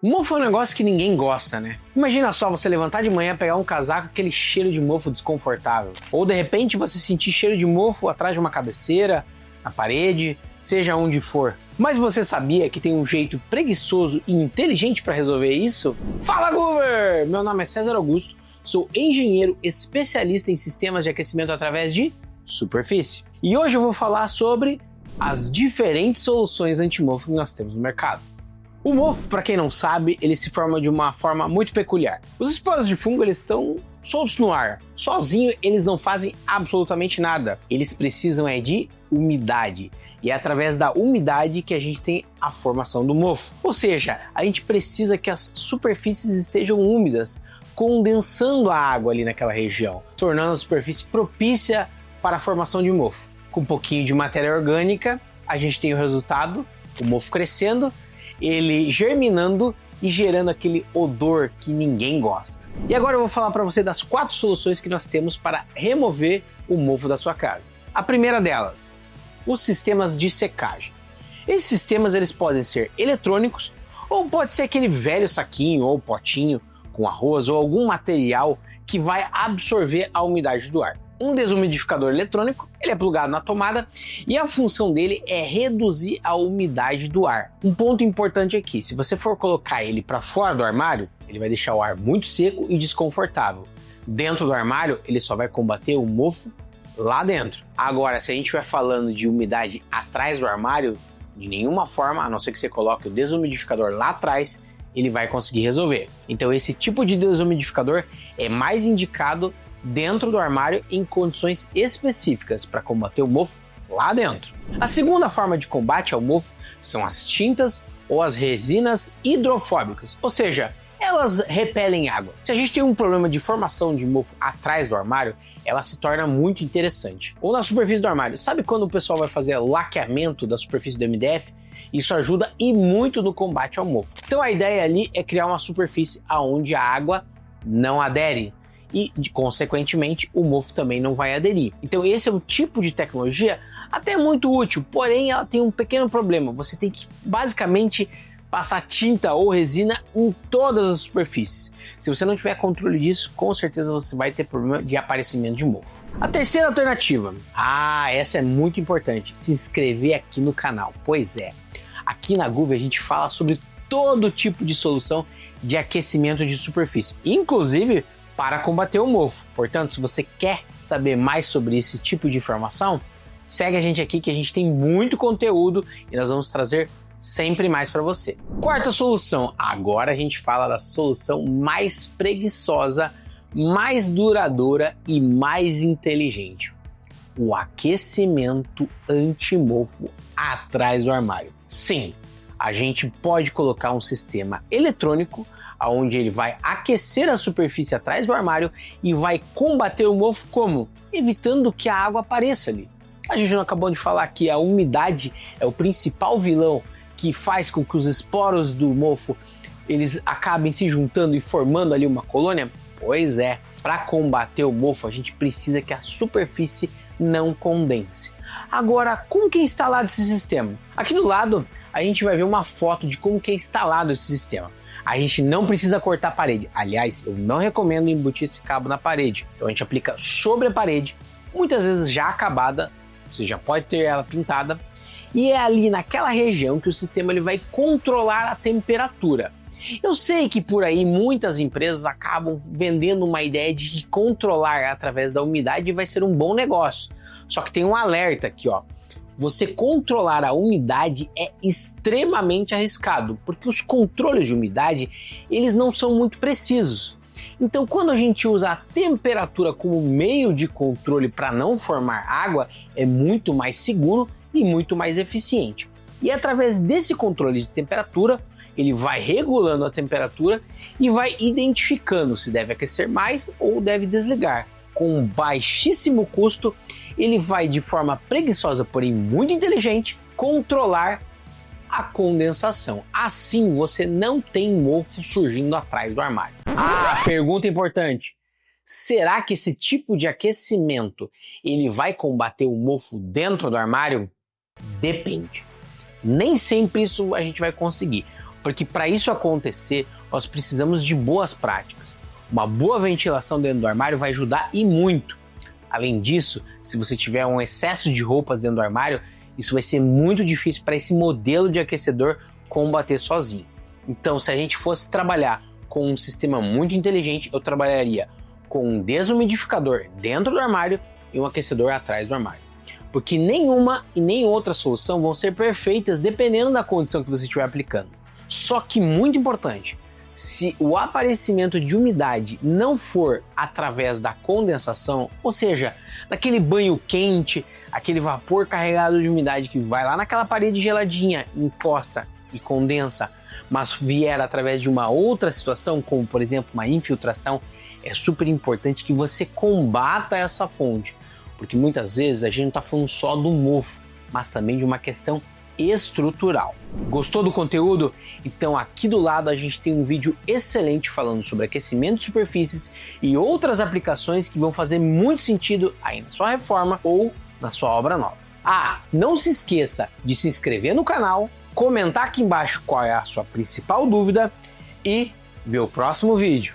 Mofo é um negócio que ninguém gosta, né? Imagina só você levantar de manhã, pegar um casaco, aquele cheiro de mofo desconfortável. Ou de repente você sentir cheiro de mofo atrás de uma cabeceira, na parede, seja onde for. Mas você sabia que tem um jeito preguiçoso e inteligente para resolver isso? Fala, Goober! Meu nome é César Augusto, sou engenheiro especialista em sistemas de aquecimento através de superfície. E hoje eu vou falar sobre as diferentes soluções anti-mofo que nós temos no mercado. O mofo, para quem não sabe, ele se forma de uma forma muito peculiar. Os esporos de fungo eles estão soltos no ar. Sozinho eles não fazem absolutamente nada. Eles precisam de umidade. E é através da umidade que a gente tem a formação do mofo. Ou seja, a gente precisa que as superfícies estejam úmidas, condensando a água ali naquela região, tornando a superfície propícia para a formação de mofo. Com um pouquinho de matéria orgânica, a gente tem o resultado, o mofo crescendo, ele germinando e gerando aquele odor que ninguém gosta. E agora eu vou falar para você das 4 soluções que nós temos para remover o mofo da sua casa. A primeira delas, os sistemas de secagem. Esses sistemas eles podem ser eletrônicos ou pode ser aquele velho saquinho ou potinho com arroz ou algum material que vai absorver a umidade do ar. Um desumidificador eletrônico, ele é plugado na tomada e a função dele é reduzir a umidade do ar. Um ponto importante aqui, se você for colocar ele para fora do armário, ele vai deixar o ar muito seco e desconfortável. Dentro do armário, ele só vai combater o mofo lá dentro. Agora, se a gente estiver falando de umidade atrás do armário, de nenhuma forma, a não ser que você coloque o desumidificador lá atrás, ele vai conseguir resolver. Então esse tipo de desumidificador é mais indicado dentro do armário em condições específicas para combater o mofo lá dentro. A segunda forma de combate ao mofo são as tintas ou as resinas hidrofóbicas, ou seja, elas repelem água. Se a gente tem um problema de formação de mofo atrás do armário, ela se torna muito interessante. Ou na superfície do armário, sabe quando o pessoal vai fazer laqueamento da superfície do MDF? Isso ajuda e muito no combate ao mofo. Então a ideia ali é criar uma superfície onde a água não adere e, consequentemente, o mofo também não vai aderir. Então esse é um tipo de tecnologia até muito útil, porém ela tem um pequeno problema. Você tem que basicamente passar tinta ou resina em todas as superfícies. Se você não tiver controle disso, com certeza você vai ter problema de aparecimento de mofo. A terceira alternativa, essa é muito importante, se inscrever aqui no canal. Pois é, aqui na Goover a gente fala sobre todo tipo de solução de aquecimento de superfície, inclusive para combater o mofo. Portanto, se você quer saber mais sobre esse tipo de informação, segue a gente aqui que a gente tem muito conteúdo e nós vamos trazer sempre mais para você. Quarta solução, agora a gente fala da solução mais preguiçosa, mais duradoura e mais inteligente. O aquecimento anti-mofo atrás do armário. Sim, a gente pode colocar um sistema eletrônico onde ele vai aquecer a superfície atrás do armário e vai combater o mofo como? Evitando que a água apareça ali. A gente não acabou de falar que a umidade é o principal vilão que faz com que os esporos do mofo eles acabem se juntando e formando ali uma colônia? Pois é, para combater o mofo a gente precisa que a superfície não condense. Agora, como que é instalado esse sistema? Aqui do lado a gente vai ver uma foto de como que é instalado esse sistema. A gente não precisa cortar a parede. Aliás, eu não recomendo embutir esse cabo na parede. Então a gente aplica sobre a parede, muitas vezes já acabada, você já pode ter ela pintada, e é ali naquela região que o sistema ele vai controlar a temperatura. Eu sei que por aí muitas empresas acabam vendendo uma ideia de que controlar através da umidade vai ser um bom negócio. Só que tem um alerta aqui, ó. Você controlar a umidade é extremamente arriscado, porque os controles de umidade, eles não são muito precisos. Então, quando a gente usa a temperatura como meio de controle para não formar água, é muito mais seguro e muito mais eficiente. E através desse controle de temperatura, ele vai regulando a temperatura e vai identificando se deve aquecer mais ou deve desligar. Com um baixíssimo custo, ele vai de forma preguiçosa, porém muito inteligente, controlar a condensação. Assim você não tem mofo surgindo atrás do armário. Pergunta importante. Será que esse tipo de aquecimento ele vai combater o mofo dentro do armário? Depende. Nem sempre isso a gente vai conseguir. Porque para isso acontecer, nós precisamos de boas práticas. Uma boa ventilação dentro do armário vai ajudar e muito. Além disso, se você tiver um excesso de roupas dentro do armário, isso vai ser muito difícil para esse modelo de aquecedor combater sozinho. Então, se a gente fosse trabalhar com um sistema muito inteligente, eu trabalharia com um desumidificador dentro do armário e um aquecedor atrás do armário. Porque nenhuma e nem outra solução vão ser perfeitas dependendo da condição que você estiver aplicando. Só que, muito importante, se o aparecimento de umidade não for através da condensação, ou seja, daquele banho quente, aquele vapor carregado de umidade que vai lá naquela parede geladinha, encosta e condensa, mas vier através de uma outra situação, como por exemplo uma infiltração, é super importante que você combata essa fonte, porque muitas vezes a gente não está falando só do mofo, mas também de uma questão estrutural. Gostou do conteúdo? Então aqui do lado a gente tem um vídeo excelente falando sobre aquecimento de superfícies e outras aplicações que vão fazer muito sentido aí na sua reforma ou na sua obra nova. Ah, não se esqueça de se inscrever no canal, comentar aqui embaixo qual é a sua principal dúvida e ver o próximo vídeo.